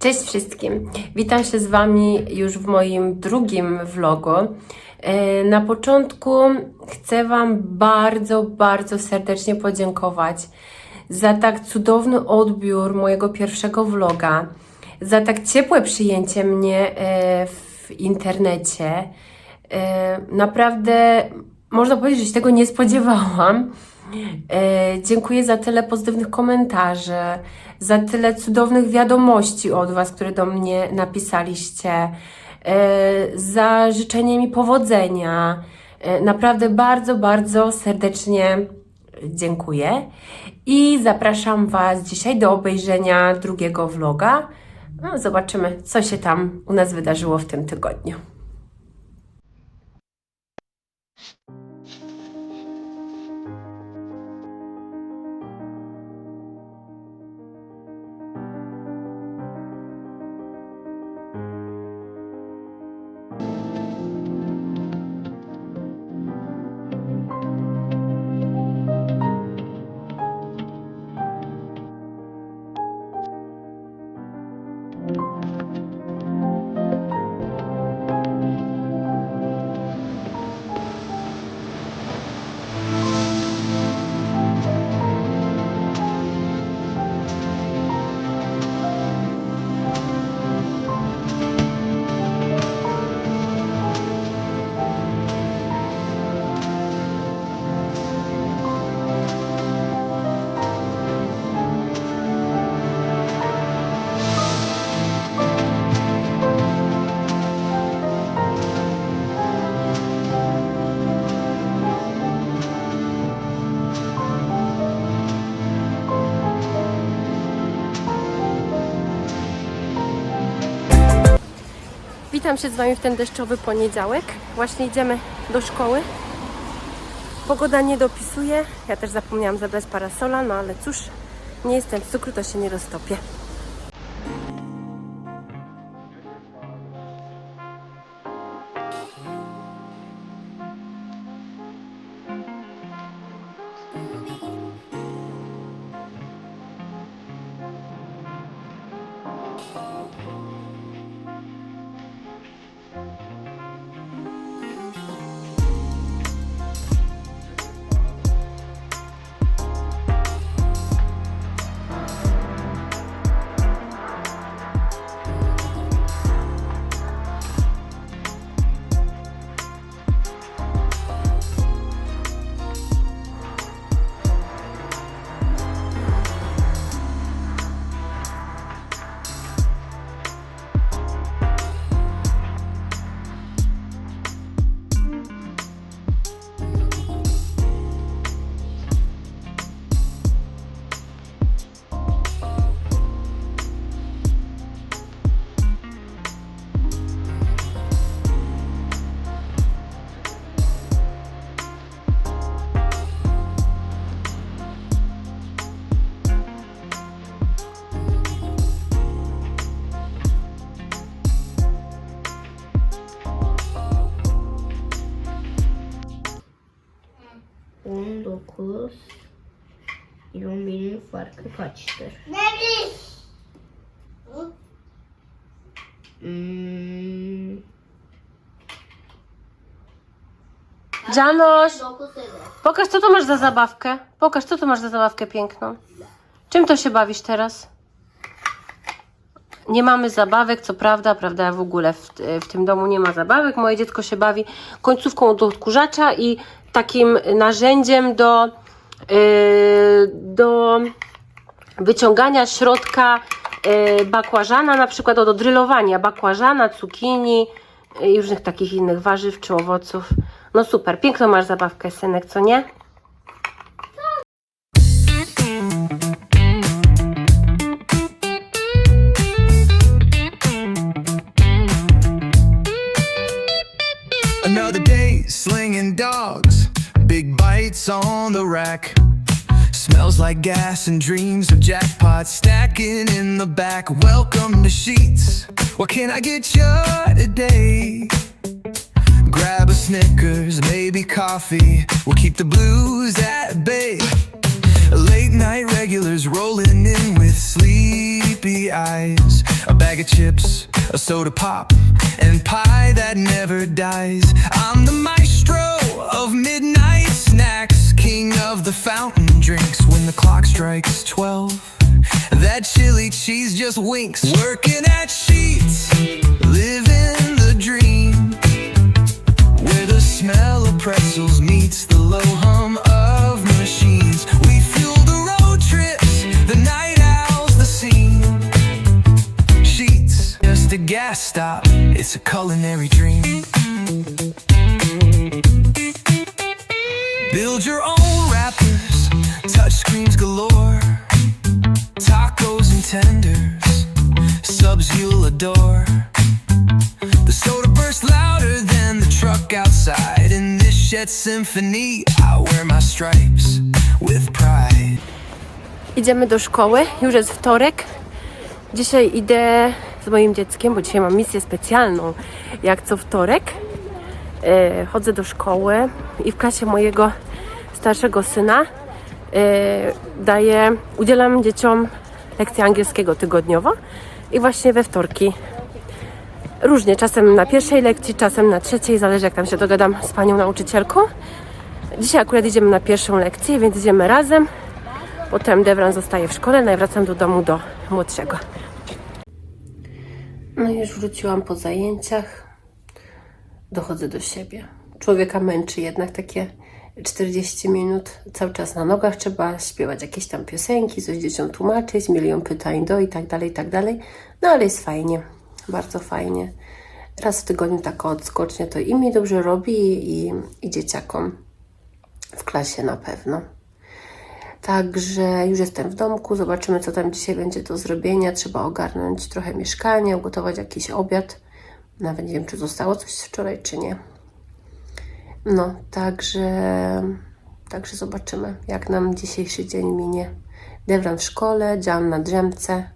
Cześć wszystkim! Witam się z Wami już w moim drugim vlogu. Na początku chcę Wam bardzo serdecznie podziękować za tak cudowny odbiór mojego pierwszego vloga, za tak ciepłe przyjęcie mnie w internecie. Naprawdę można powiedzieć, że się tego nie spodziewałam. Dziękuję za tyle pozytywnych komentarzy, za tyle cudownych wiadomości od Was, które do mnie napisaliście, za życzenie mi powodzenia. Naprawdę bardzo serdecznie dziękuję i zapraszam Was dzisiaj do obejrzenia drugiego vloga. No, zobaczymy, co się tam u nas wydarzyło w tym tygodniu. Witam się z Wami w ten deszczowy poniedziałek. Właśnie idziemy do szkoły. Pogoda nie dopisuje. Ja też zapomniałam zabrać parasola, no ale cóż, nie jestem z cukru, to się nie roztopię. İyi 11'in farkı kaçtır? Janusz, 9 eder. pokaż, co to masz za zabawkę. Pokaż, co to masz za zabawkę piękną. Czym to się bawisz teraz? Nie mamy zabawek, co prawda, w ogóle w tym domu nie ma zabawek. Moje dziecko się bawi końcówką do odkurzacza i takim narzędziem do wyciągania środka bakłażana, na przykład do drylowania bakłażana, cukinii i różnych takich innych warzyw czy owoców. No super, piękną masz zabawkę, synek, co nie? Another day slinging dogs, big bites on the rack. Smells like gas and dreams of jackpots stacking in the back. Welcome to Sheets. What can I get you today? Grab a Snickers, maybe coffee. We'll keep the blues at bay. Late night regulars rolling in with sleepy eyes. a bag of chips, a soda pop, and pie that never dies. I'm the maestro of midnight snacks, king of the fountain drinks when the clock strikes 12. That chili cheese just winks, working at Sheets, living the dream, where the smell of pretzels meets the low hum of machines. We fuel the road trips, the night owls, the scene. Sheets, just a gas stop, it's a culinary dream. Build your own wrappers, touch screens galore, tacos and tenders, subs you'll adore. The soda bursts louder than the truck outside. In this shed symphony, I wear my stripes with pride. Idziemy do szkoły, już jest wtorek. Dzisiaj idę z moim dzieckiem, bo dzisiaj mam misję specjalną, jak co wtorek. Chodzę do szkoły i w klasie mojego starszego syna udzielam dzieciom lekcji angielskiego tygodniowo i właśnie we wtorki. Różnie, czasem na pierwszej lekcji, czasem na trzeciej, zależy jak tam się dogadam z panią nauczycielką. Dzisiaj akurat idziemy na pierwszą lekcję, więc idziemy razem. Potem Devran zostaje w szkole, no i wracam do domu do młodszego. No i już wróciłam po zajęciach. Dochodzę do siebie. Człowieka męczy jednak takie 40 minut. Cały czas na nogach trzeba śpiewać jakieś tam piosenki, coś dzieciom tłumaczyć, milion pytań do i tak dalej, i tak dalej. No ale jest fajnie, bardzo fajnie. Raz w tygodniu taka odskocznia to i mi dobrze robi i dzieciakom w klasie na pewno. Także już jestem w domku, zobaczymy co tam dzisiaj będzie do zrobienia. Trzeba ogarnąć trochę mieszkanie, ugotować jakiś obiad. Nawet nie wiem, czy zostało coś wczoraj, czy nie. No, także zobaczymy, jak nam dzisiejszy dzień minie. Devran w szkole, Jan na drzemce,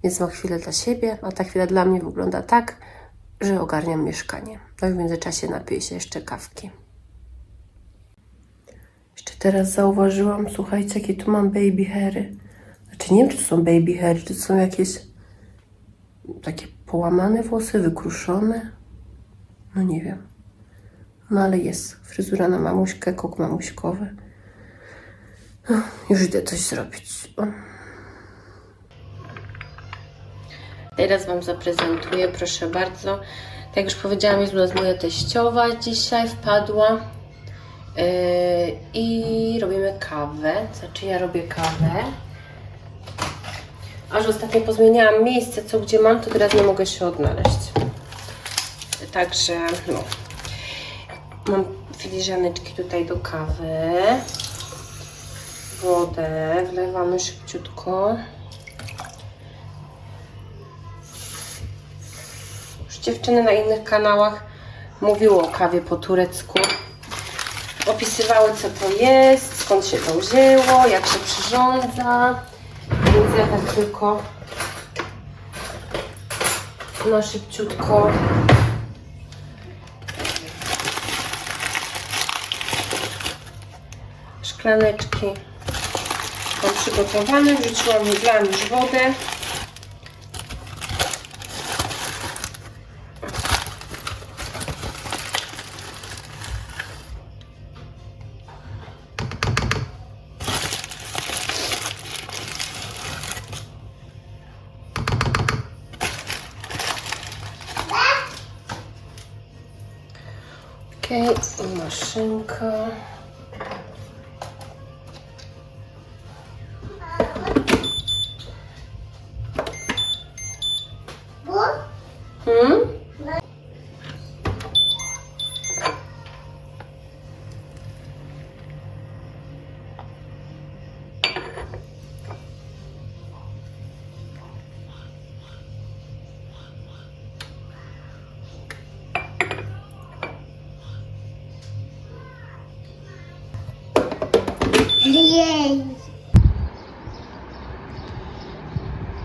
więc mam chwilę dla siebie, a ta chwila dla mnie wygląda tak, że ogarniam mieszkanie. No i w międzyczasie napiję się jeszcze kawki. Jeszcze teraz zauważyłam, słuchajcie, jakie tu mam baby hairy. Znaczy nie wiem, czy to są baby hairy, czy to są jakieś takie połamane włosy, wykruszone. No nie wiem. No ale jest. Fryzura na mamuśkę, kok mamuśkowy. Już idę coś zrobić. Teraz Wam zaprezentuję, proszę bardzo. Tak jak już powiedziałam, jest u nas moja teściowa dzisiaj, wpadła. I robimy kawę. Znaczy ja robię kawę. Aż ostatnio pozmieniałam miejsce, co gdzie mam, to teraz nie mogę się odnaleźć. Także no. Mam filiżaneczki tutaj do kawy. Wodę wlewamy szybciutko. Już dziewczyny na innych kanałach mówiły o kawie po turecku. Opisywały co to jest, skąd się to wzięło, jak się przyrządza. Więc ja tak tylko na szybciutko szklaneczki mam przygotowane, wlałam już wodę. Okej, maszynka.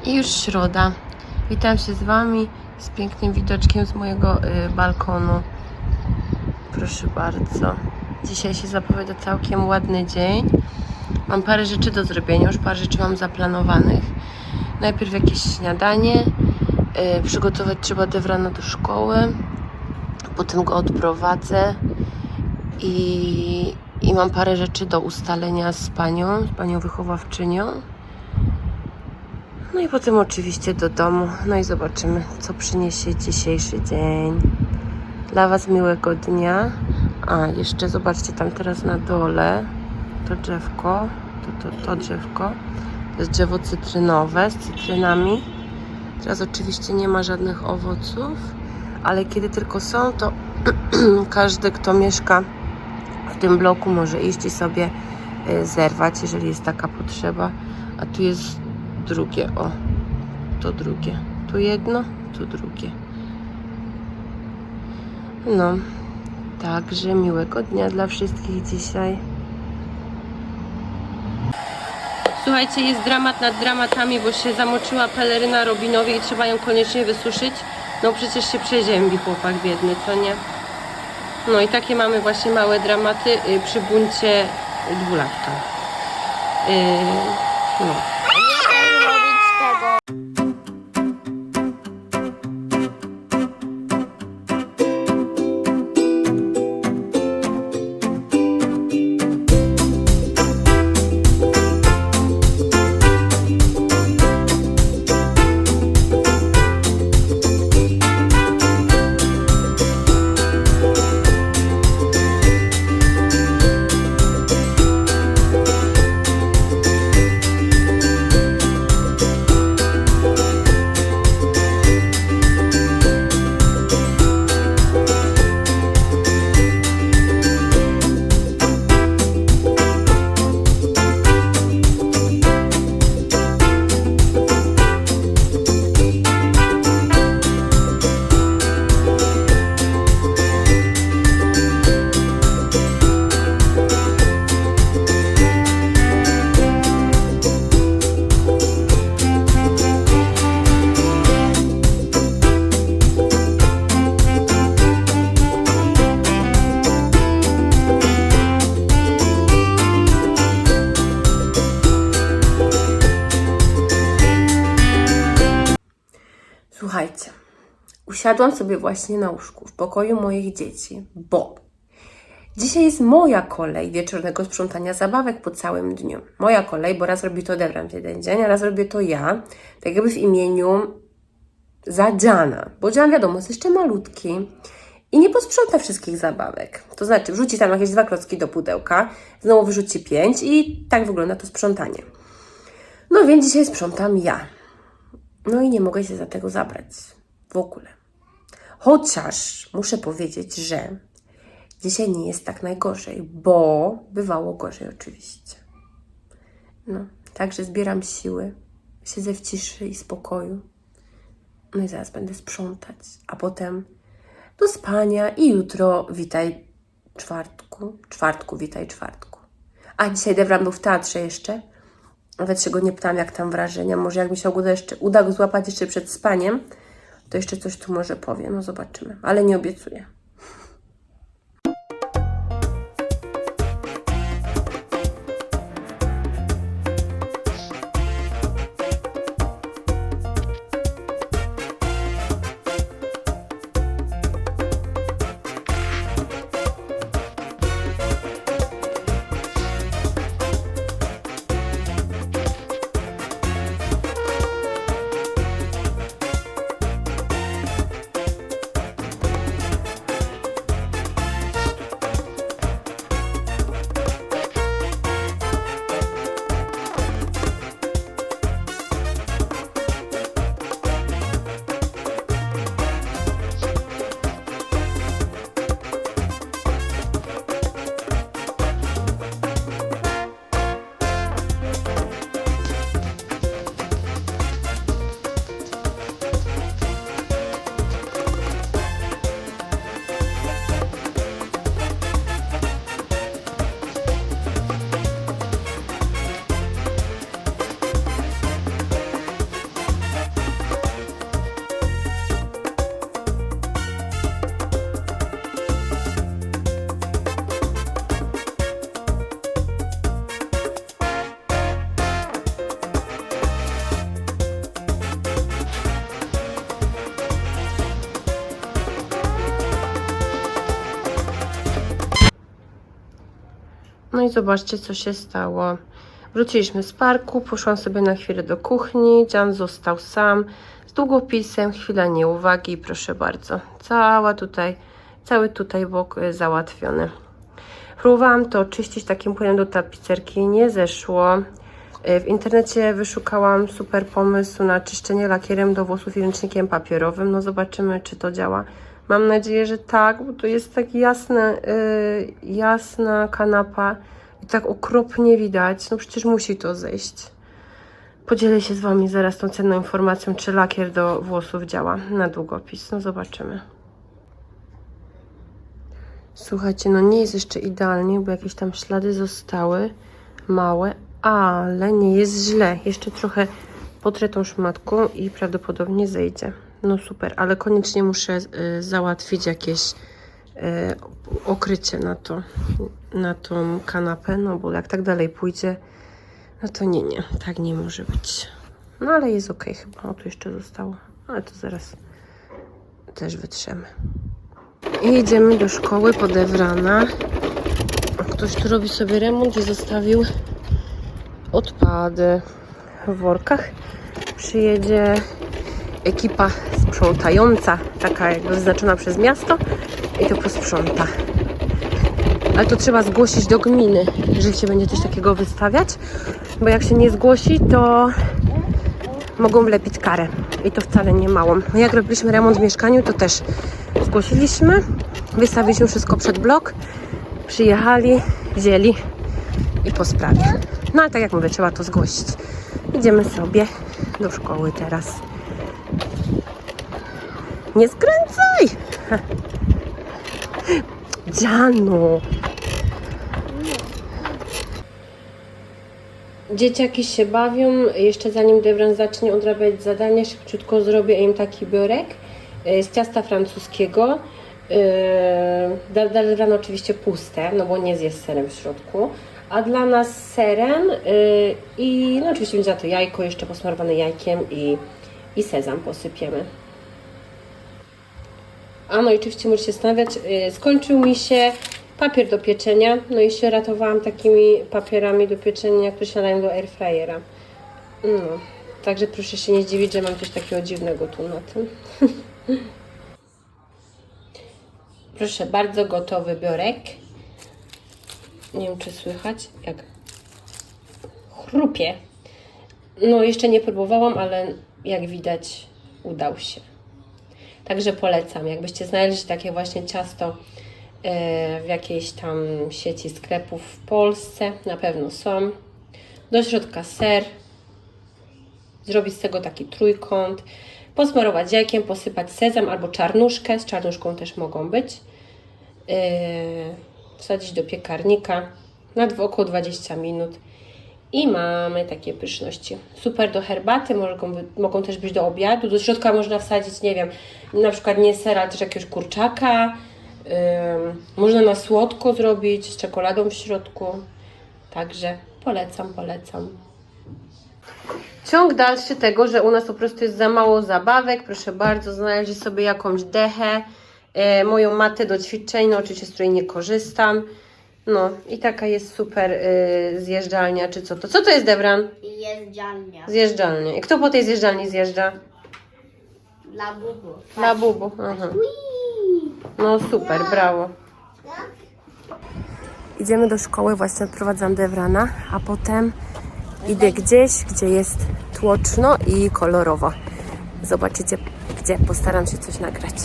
I już środa. Witam się z Wami z pięknym widoczkiem z mojego balkonu. Proszę bardzo. Dzisiaj się zapowiada całkiem ładny dzień. Mam parę rzeczy do zrobienia, już parę rzeczy mam zaplanowanych. Najpierw jakieś śniadanie, Przygotować trzeba Devrana do szkoły, potem go odprowadzę i mam parę rzeczy do ustalenia z panią wychowawczynią. No i potem oczywiście do domu. No i zobaczymy, co przyniesie dzisiejszy dzień. Dla Was miłego dnia. A, jeszcze zobaczcie tam teraz na dole to drzewko, to drzewko. To jest drzewo cytrynowe z cytrynami. Teraz oczywiście nie ma żadnych owoców, ale kiedy tylko są, to każdy, kto mieszka w tym bloku, może iść i sobie zerwać, jeżeli jest taka potrzeba. A tu jest drugie, o, to drugie. Tu jedno, tu drugie. No, także miłego dnia dla wszystkich dzisiaj. Słuchajcie, jest dramat nad dramatami, bo się zamoczyła peleryna Robinowi i trzeba ją koniecznie wysuszyć. No przecież się przeziębi chłopak biedny, co nie? No i takie mamy właśnie małe dramaty przy buncie dwulatka. No. Nie chcę robić tego. Słuchajcie, usiadłam sobie właśnie na łóżku w pokoju moich dzieci, bo dzisiaj jest moja kolej wieczornego sprzątania zabawek po całym dniu. Moja kolej, bo raz robi to Devran w jeden dzień, a raz robię to ja, tak jakby w imieniu za Dziana, bo Dzian wiadomo jest jeszcze malutki i nie posprząta wszystkich zabawek. To znaczy wrzuci tam jakieś 2 klocki do pudełka, znowu wyrzuci 5 i tak wygląda to sprzątanie. No więc dzisiaj sprzątam ja. No i nie mogę się za tego zabrać. W ogóle. Chociaż muszę powiedzieć, że dzisiaj nie jest tak najgorzej, bo bywało gorzej oczywiście. No, także zbieram siły, siedzę w ciszy i spokoju. No i zaraz będę sprzątać, a potem do spania i jutro witaj czwartku, witaj czwartku. A dzisiaj Devran był w teatrze jeszcze. Nawet się go nie pytałam, jak tam wrażenia. Może jak mi się uda go złapać jeszcze przed spaniem, to jeszcze coś tu może powie. No zobaczymy, ale nie obiecuję. i zobaczcie, co się stało. Wróciliśmy z parku, poszłam sobie na chwilę do kuchni, Jan został sam z długopisem, chwila nieuwagi i proszę bardzo, cały tutaj bok załatwiony. Próbowałam to czyścić takim płynem do tapicerki, nie zeszło. W internecie wyszukałam super pomysł na czyszczenie lakierem do włosów i ręcznikiem papierowym. No zobaczymy, czy to działa. Mam nadzieję, że tak, bo to jest tak jasna kanapa i tak okropnie widać. No przecież musi to zejść. Podzielę się z Wami zaraz tą cenną informacją, czy lakier do włosów działa na długopis. No zobaczymy. Słuchajcie, no nie jest jeszcze idealnie, bo jakieś tam ślady zostały małe, ale nie jest źle. Jeszcze trochę potrę tą szmatką i prawdopodobnie zejdzie. No super, ale koniecznie muszę załatwić jakieś okrycie na tą kanapę, no bo jak tak dalej pójdzie, no to nie, tak nie może być. No ale jest ok chyba, o tu jeszcze zostało, ale to zaraz też wytrzemy. I idziemy do szkoły po Devrana. Ktoś tu robi sobie remont i zostawił odpady w workach. Przyjedzie ekipa sprzątająca, taka jakby wyznaczona przez miasto i to posprząta. Ale to trzeba zgłosić do gminy, że się będzie coś takiego wystawiać, bo jak się nie zgłosi, to mogą wlepić karę i to wcale nie małą. Jak robiliśmy remont w mieszkaniu, to też zgłosiliśmy, wystawiliśmy wszystko przed blok, przyjechali, wzięli i po sprawie. No ale tak jak mówię, trzeba to zgłosić. Idziemy sobie do szkoły teraz. Nie skręcaj! Dzianu! Dzieciaki się bawią. Jeszcze zanim Devran zacznie odrabiać zadania, szybciutko zrobię im taki biurek z ciasta francuskiego. Dla Devrana oczywiście puste, no bo nie zje z serem w środku. A dla nas z serem i no oczywiście będzie za to jajko jeszcze posmarowane jajkiem i sezam posypiemy. A no i oczywiście możecie się zastanawiać, skończył mi się papier do pieczenia, no i się ratowałam takimi papierami do pieczenia, które się nadają do airfryera. No, także proszę się nie zdziwić, że mam coś takiego dziwnego tu na tym. Proszę bardzo, gotowy biurek. Nie wiem, czy słychać, jak chrupie. No, jeszcze nie próbowałam, ale jak widać, udał się. Także polecam. Jakbyście znaleźli takie właśnie ciasto w jakiejś tam sieci sklepów w Polsce, na pewno są. Do środka ser. Zrobić z tego taki trójkąt. Posmarować jajkiem, posypać sezam albo czarnuszkę. Z czarnuszką też mogą być. Wsadzić do piekarnika na około 20 minut. I mamy takie pyszności. Super do herbaty, mogą też być do obiadu. Do środka można wsadzić, nie wiem, na przykład nie sera, ale też jakiegoś kurczaka. Można na słodko zrobić, z czekoladą w środku. Także polecam. Ciąg dalszy tego, że u nas po prostu jest za mało zabawek. Proszę bardzo, znaleźli sobie jakąś dechę. Moją matę do ćwiczeń, no oczywiście z której nie korzystam. No i taka jest super zjeżdżalnia, czy co to? Co to jest, Devran? Zjeżdżalnia. Zjeżdżalnia. I kto po tej zjeżdżalni zjeżdża? Dla bubu. Dla bubu. Aha. No super, brawo. Idziemy do szkoły, właśnie odprowadzam Devrana, a potem idę gdzieś, gdzie jest tłoczno i kolorowo. Zobaczycie, gdzie postaram się coś nagrać.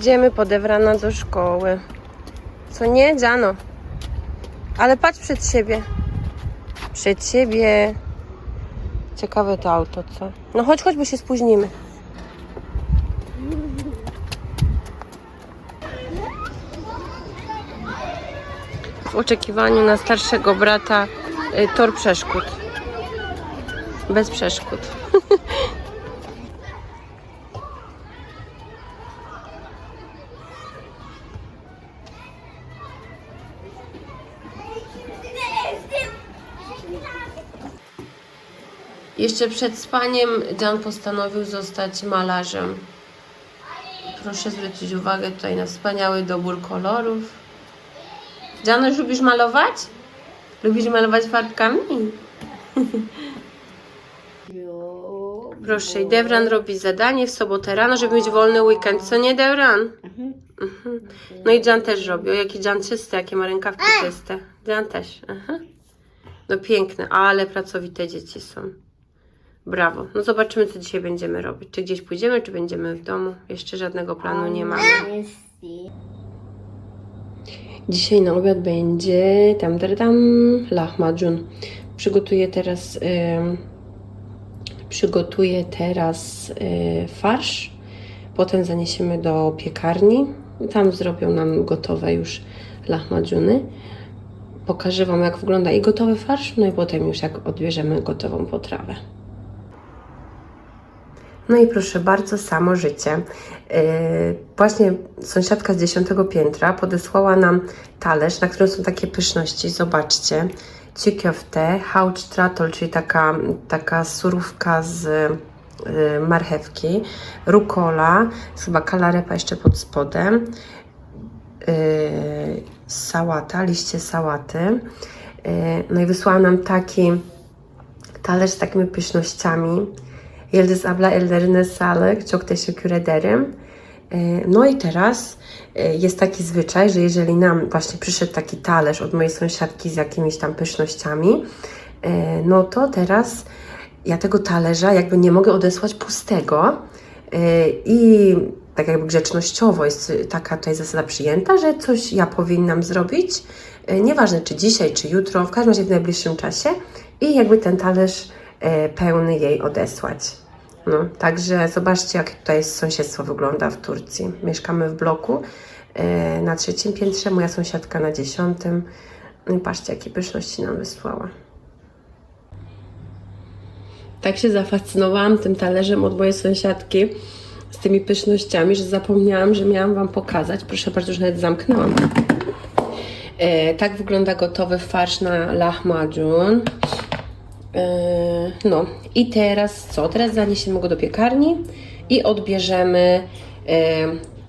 Idziemy po Devrana do szkoły. Co nie, Dziano? Ale patrz przed siebie. Przed siebie. Ciekawe to auto, co? No chodź, bo się spóźnimy. W oczekiwaniu na starszego brata tor przeszkód. Bez przeszkód. Jeszcze przed spaniem Jan postanowił zostać malarzem. Proszę zwrócić uwagę tutaj na wspaniały dobór kolorów. Janusz, lubisz malować? Lubisz malować farbkami? Proszę, i Devran robi zadanie w sobotę rano, żeby mieć wolny weekend. Co nie, Devran? Mhm. No i Jan też robi. O, jaki Jan czysty, jakie ma rękawki czyste. Jan też. Aha. No piękne, ale pracowite dzieci są. Brawo. No zobaczymy, co dzisiaj będziemy robić. Czy gdzieś pójdziemy, czy będziemy w domu. Jeszcze żadnego planu nie mamy. Dzisiaj na obiad będzie lahmacun. Przygotuję teraz farsz. Potem zaniesiemy do piekarni. Tam zrobią nam gotowe już lahmacuny. Pokażę Wam, jak wygląda i gotowy farsz, no i potem już jak odbierzemy gotową potrawę. No i proszę bardzo, samo życie. Właśnie sąsiadka z 10 piętra podesłała nam talerz, na którym są takie pyszności. Zobaczcie. Ciukiofte, hauch tratol, czyli taka surówka z marchewki, rukola, chyba kalarepa jeszcze pod spodem, sałata, liście sałaty. No i wysłała nam taki talerz z takimi pysznościami. Yıldız abla ellerine sağlık, çok teşekkür ederim. No i teraz jest taki zwyczaj, że jeżeli nam właśnie przyszedł taki talerz od mojej sąsiadki z jakimiś tam pysznościami, no to teraz ja tego talerza jakby nie mogę odesłać pustego i tak jakby grzecznościowo jest taka tutaj zasada przyjęta, że coś ja powinnam zrobić, nieważne czy dzisiaj, czy jutro, w każdym razie w najbliższym czasie i jakby ten talerz pełny jej odesłać. No, także zobaczcie, jak tutaj sąsiedztwo wygląda w Turcji. Mieszkamy w bloku na 3. piętrze, moja sąsiadka na 10. No i patrzcie, jakie pyszności nam wysłała. Tak się zafascynowałam tym talerzem od mojej sąsiadki z tymi pysznościami, że zapomniałam, że miałam Wam pokazać. Proszę bardzo, już nawet zamknęłam. Tak wygląda gotowy farsz na lahmacun. No i teraz co? Teraz zaniesiemy go do piekarni i odbierzemy,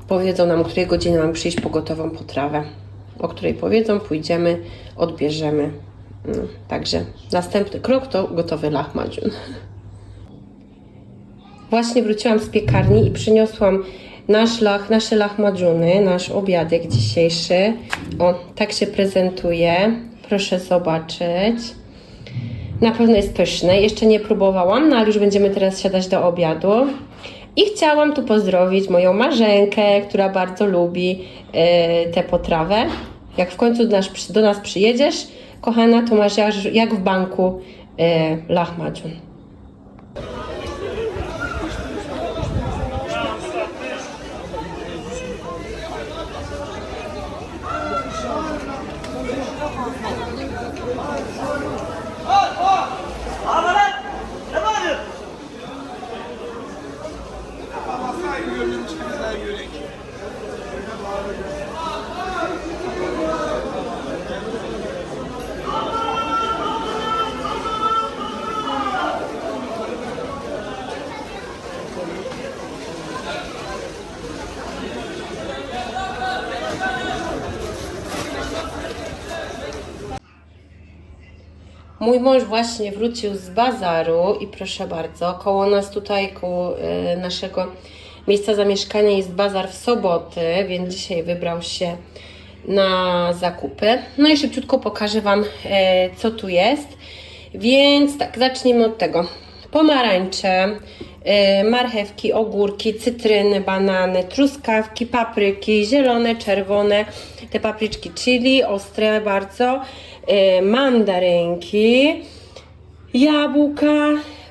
powiedzą nam, o której godzinie mamy przyjść po gotową potrawę. O której powiedzą, pójdziemy, odbierzemy. No, także następny krok to gotowy lahmacun. Właśnie wróciłam z piekarni i przyniosłam nasze lahmacuny, nasz obiadek dzisiejszy. O, tak się prezentuje. Proszę zobaczyć. Na pewno jest pyszne. Jeszcze nie próbowałam, no ale już będziemy teraz siadać do obiadu. I chciałam tu pozdrowić moją Marzenkę, która bardzo lubi tę potrawę. Jak w końcu do nas przyjedziesz, kochana, to masz jak w banku lahmacun. Mój mąż właśnie wrócił z bazaru i proszę bardzo, koło nas tutaj, koło naszego miejsca zamieszkania jest bazar w soboty, więc dzisiaj wybrał się na zakupy. No i szybciutko pokażę Wam, co tu jest. Więc tak, zacznijmy od tego. Pomarańcze, marchewki, ogórki, cytryny, banany, truskawki, papryki, zielone, czerwone, te papryczki chili, ostre bardzo, mandarynki, jabłka,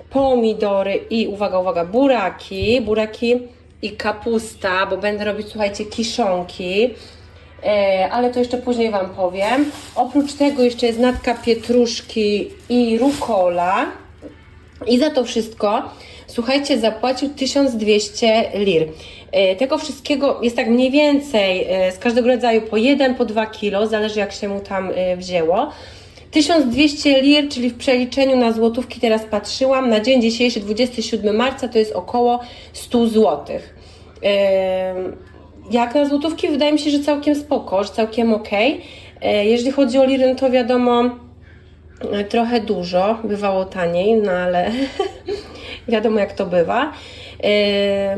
pomidory i uwaga, uwaga, buraki i kapusta, bo będę robić, słuchajcie, kiszonki, ale to jeszcze później Wam powiem. Oprócz tego jeszcze jest natka pietruszki i rukola i za to wszystko, słuchajcie, zapłacił 1200 lir. Tego wszystkiego jest tak mniej więcej z każdego rodzaju po 1, po 2 kilo, zależy jak się mu tam wzięło. 1200 lir, czyli w przeliczeniu na złotówki teraz patrzyłam, na dzień dzisiejszy 27 marca to jest około 100 zł. Jak na złotówki wydaje mi się, że całkiem spoko, że całkiem ok. Jeżeli chodzi o liry, no to wiadomo, trochę dużo, bywało taniej, no ale wiadomo jak to bywa.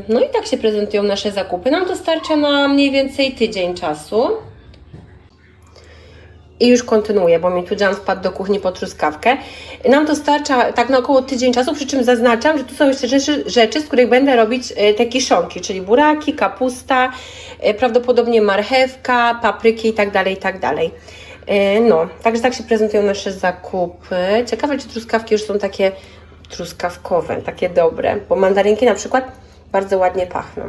No i tak się prezentują nasze zakupy. Nam to starcza na mniej więcej tydzień czasu. I już kontynuuję, bo mi tu Jan wpadł do kuchni po truskawkę. Nam to starcza tak na około tydzień czasu, przy czym zaznaczam, że tu są jeszcze rzeczy, z których będę robić te kiszonki, czyli buraki, kapusta, prawdopodobnie marchewka, papryki itd., itd. No, także tak się prezentują nasze zakupy. Ciekawe, czy truskawki już są takie truskawkowe, takie dobre, bo mandarynki na przykład bardzo ładnie pachną.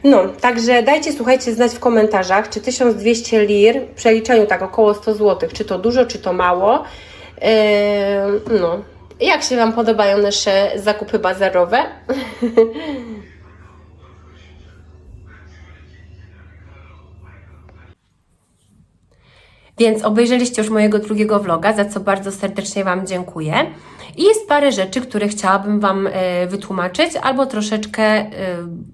No, także dajcie, słuchajcie, znać w komentarzach, czy 1200 lir w przeliczeniu tak około 100 zł, czy to dużo, czy to mało. No, jak się Wam podobają nasze zakupy bazarowe? Więc obejrzeliście już mojego drugiego vloga, za co bardzo serdecznie Wam dziękuję. I jest parę rzeczy, które chciałabym Wam wytłumaczyć albo troszeczkę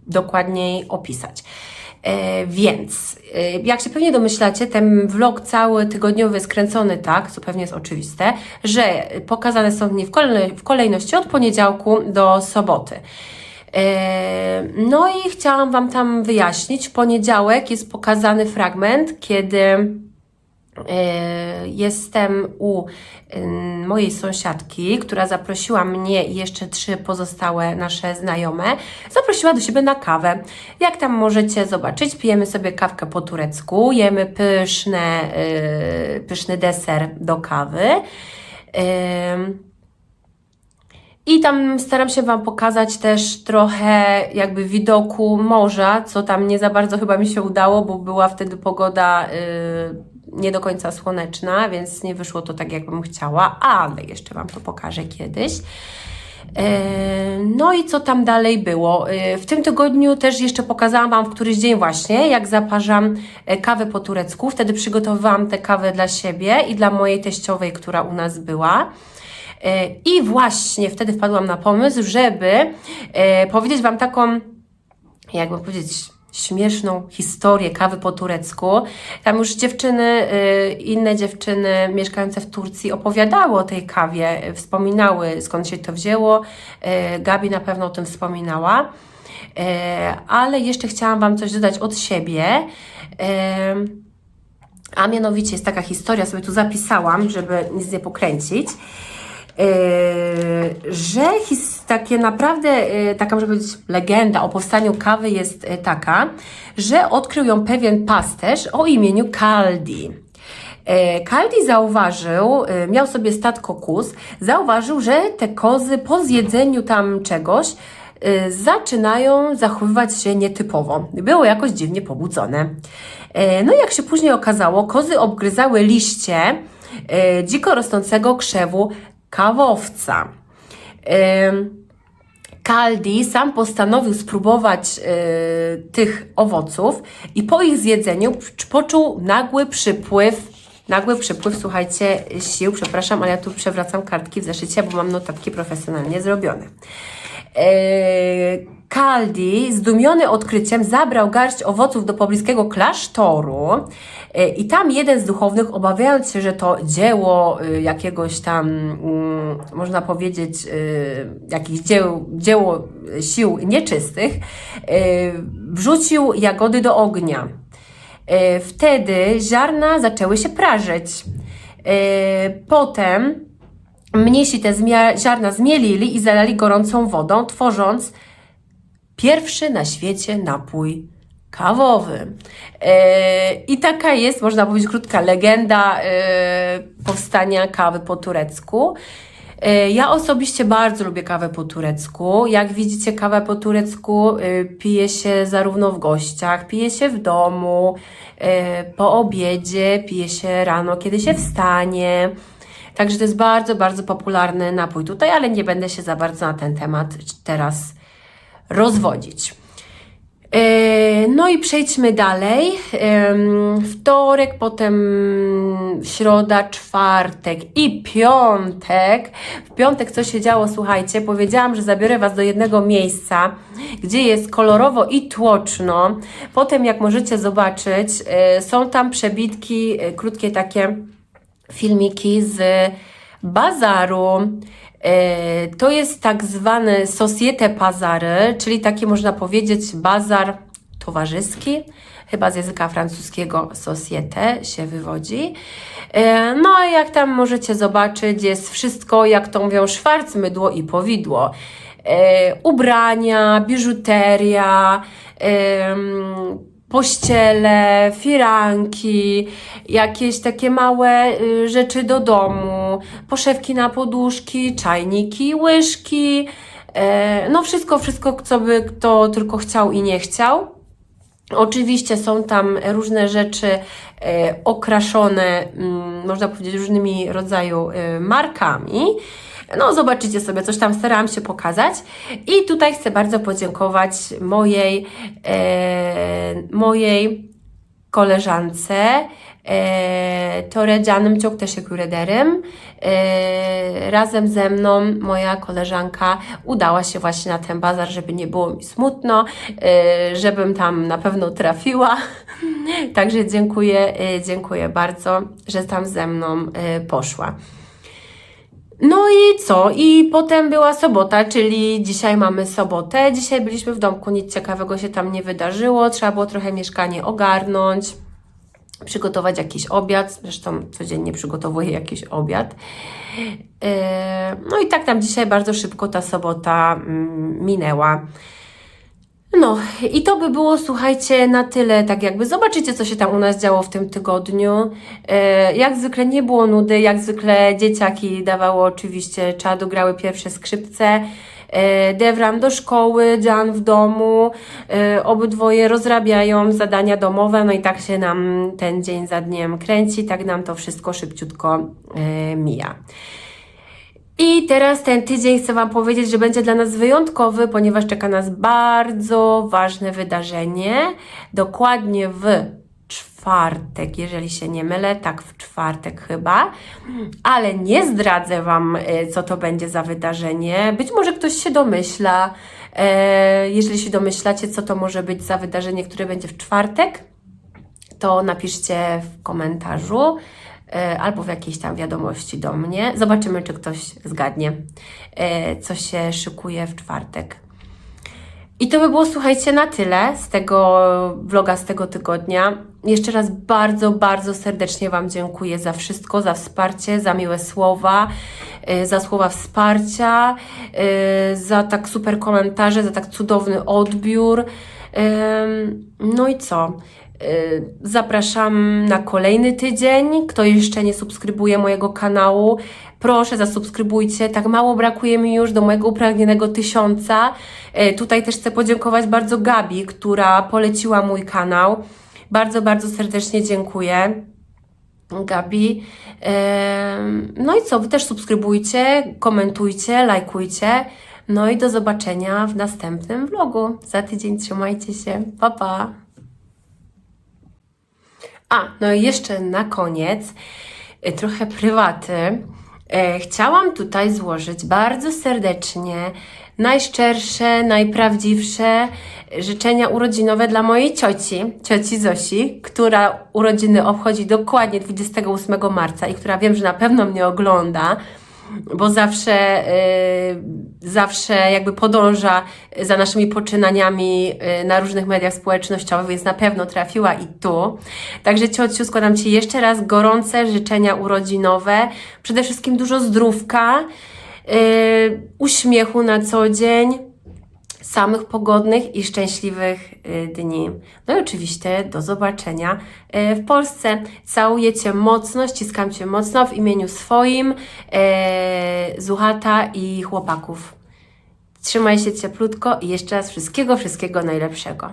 dokładniej opisać. Więc, jak się pewnie domyślacie, ten vlog cały tygodniowy jest kręcony tak, co pewnie jest oczywiste, że pokazane są dni w kolejności od poniedziałku do soboty. No i chciałam Wam tam wyjaśnić, w poniedziałek jest pokazany fragment, kiedy jestem u mojej sąsiadki, która zaprosiła mnie i jeszcze 3 pozostałe nasze znajome, zaprosiła do siebie na kawę. Jak tam możecie zobaczyć, pijemy sobie kawkę po turecku, jemy pyszny deser do kawy. I tam staram się Wam pokazać też trochę jakby widoku morza, co tam nie za bardzo chyba mi się udało, bo była wtedy pogoda nie do końca słoneczna, więc nie wyszło to tak, jakbym chciała, ale jeszcze Wam to pokażę kiedyś. No i co tam dalej było? W tym tygodniu też jeszcze pokazałam Wam w któryś dzień właśnie, jak zaparzam kawę po turecku. Wtedy przygotowałam tę kawę dla siebie i dla mojej teściowej, która u nas była. I właśnie wtedy wpadłam na pomysł, żeby powiedzieć Wam taką, jakby powiedzieć, śmieszną historię kawy po turecku. Tam już dziewczyny, inne dziewczyny mieszkające w Turcji opowiadały o tej kawie, wspominały skąd się to wzięło. Gabi na pewno o tym wspominała. Ale jeszcze chciałam Wam coś dodać od siebie. A mianowicie jest taka historia, sobie tu zapisałam, żeby nic nie pokręcić. Że takie naprawdę, taka może powiedzieć legenda o powstaniu kawy jest taka, że odkrył ją pewien pasterz o imieniu Kaldi. Kaldi zauważył, miał sobie statko kóz, zauważył, że te kozy po zjedzeniu tam czegoś zaczynają zachowywać się nietypowo. Było jakoś dziwnie pobudzone. No i jak się później okazało, kozy obgryzały liście dziko rosnącego krzewu kawowca. Kaldi sam postanowił spróbować tych owoców i po ich zjedzeniu poczuł nagły przypływ, słuchajcie, sił. Przepraszam, ale ja tu przewracam kartki w zeszycie, bo mam notatki profesjonalnie zrobione. Kaldi, zdumiony odkryciem, zabrał garść owoców do pobliskiego klasztoru i tam jeden z duchownych, obawiając się, że to dzieło jakiegoś tam, można powiedzieć, jakichś dzieło sił nieczystych, wrzucił jagody do ognia. Wtedy ziarna zaczęły się prażeć. Potem mniejsi te ziarna zmielili i zalali gorącą wodą, tworząc pierwszy na świecie napój kawowy. I taka jest, można powiedzieć, krótka legenda powstania kawy po turecku. Ja osobiście bardzo lubię kawę po turecku. Jak widzicie, kawę po turecku pije się zarówno w gościach, pije się w domu, po obiedzie, pije się rano, kiedy się wstanie. Także to jest bardzo, bardzo popularny napój tutaj, ale nie będę się za bardzo na ten temat teraz rozwodzić. No i przejdźmy dalej. Wtorek, potem środa, czwartek i piątek. W piątek co się działo? Słuchajcie, powiedziałam, że zabiorę Was do jednego miejsca, gdzie jest kolorowo i tłoczno. Potem, jak możecie zobaczyć, są tam przebitki, krótkie takie filmiki z bazaru. To jest tak zwany Société Bazary, czyli taki, można powiedzieć, bazar towarzyski, chyba z języka francuskiego société się wywodzi. No i jak tam możecie zobaczyć, jest wszystko, jak to mówią, szwarc, mydło i powidło. Ubrania, biżuteria, pościele, firanki, jakieś takie małe rzeczy do domu, poszewki na poduszki, czajniki, łyżki, no wszystko, co by kto tylko chciał i nie chciał. Oczywiście są tam różne rzeczy okraszone, można powiedzieć, różnymi rodzaju markami. No, zobaczycie sobie, coś tam starałam się pokazać. I tutaj chcę bardzo podziękować mojej koleżance, Torecanım çok teşekkür ederim. Razem ze mną moja koleżanka udała się właśnie na ten bazar, żeby nie było mi smutno, żebym tam na pewno trafiła. Także dziękuję bardzo, że tam ze mną poszła. No i co? I potem była sobota, czyli dzisiaj mamy sobotę. Dzisiaj byliśmy w domku, nic ciekawego się tam nie wydarzyło. Trzeba było trochę mieszkanie ogarnąć, przygotować jakiś obiad. Zresztą codziennie przygotowuję jakiś obiad. No i tak tam dzisiaj bardzo szybko ta sobota minęła. No i to by było, słuchajcie, na tyle, tak jakby zobaczycie, co się tam u nas działo w tym tygodniu. Jak zwykle nie było nudy, jak zwykle dzieciaki dawało oczywiście czadu, grały pierwsze skrzypce. Devran do szkoły, Jan w domu, obydwoje rozrabiają zadania domowe, no i tak się nam ten dzień za dniem kręci, tak nam to wszystko szybciutko mija. I teraz ten tydzień chcę Wam powiedzieć, że będzie dla nas wyjątkowy, ponieważ czeka nas bardzo ważne wydarzenie. Dokładnie w czwartek, jeżeli się nie mylę, tak w czwartek chyba, ale nie zdradzę Wam, co to będzie za wydarzenie. Być może ktoś się domyśla. Jeżeli się domyślacie, co to może być za wydarzenie, które będzie w czwartek, to napiszcie w komentarzu albo w jakiejś tam wiadomości do mnie. Zobaczymy, czy ktoś zgadnie, co się szykuje w czwartek. I to by było, słuchajcie, na tyle z tego vloga, z tego tygodnia. Jeszcze raz bardzo, bardzo serdecznie Wam dziękuję za wszystko, za wsparcie, za miłe słowa, za słowa wsparcia, za tak super komentarze, za tak cudowny odbiór. No i co? Zapraszam na kolejny tydzień. Kto jeszcze nie subskrybuje mojego kanału, proszę zasubskrybujcie. Tak mało brakuje mi już do mojego upragnionego 1000. Tutaj też chcę podziękować bardzo Gabi, która poleciła mój kanał. Bardzo, bardzo serdecznie dziękuję, Gabi. No i co? Wy też subskrybujcie, komentujcie, lajkujcie. No i do zobaczenia w następnym vlogu. Za tydzień trzymajcie się. Pa, pa! No i jeszcze na koniec trochę prywaty. Chciałam tutaj złożyć bardzo serdecznie najszczersze, najprawdziwsze życzenia urodzinowe dla mojej cioci Zosi, która urodziny obchodzi dokładnie 28 marca i która wiem, że na pewno mnie ogląda. bo zawsze jakby podąża za naszymi poczynaniami na różnych mediach społecznościowych, więc na pewno trafiła i tu. Także ciociu, składam Ci jeszcze raz gorące życzenia urodzinowe, przede wszystkim dużo zdrówka, uśmiechu na co dzień, samych pogodnych i szczęśliwych dni. No i oczywiście do zobaczenia w Polsce. Całuję Cię mocno, ściskam Cię mocno w imieniu swoim, Zuchata i chłopaków. Trzymaj się cieplutko i jeszcze raz wszystkiego najlepszego.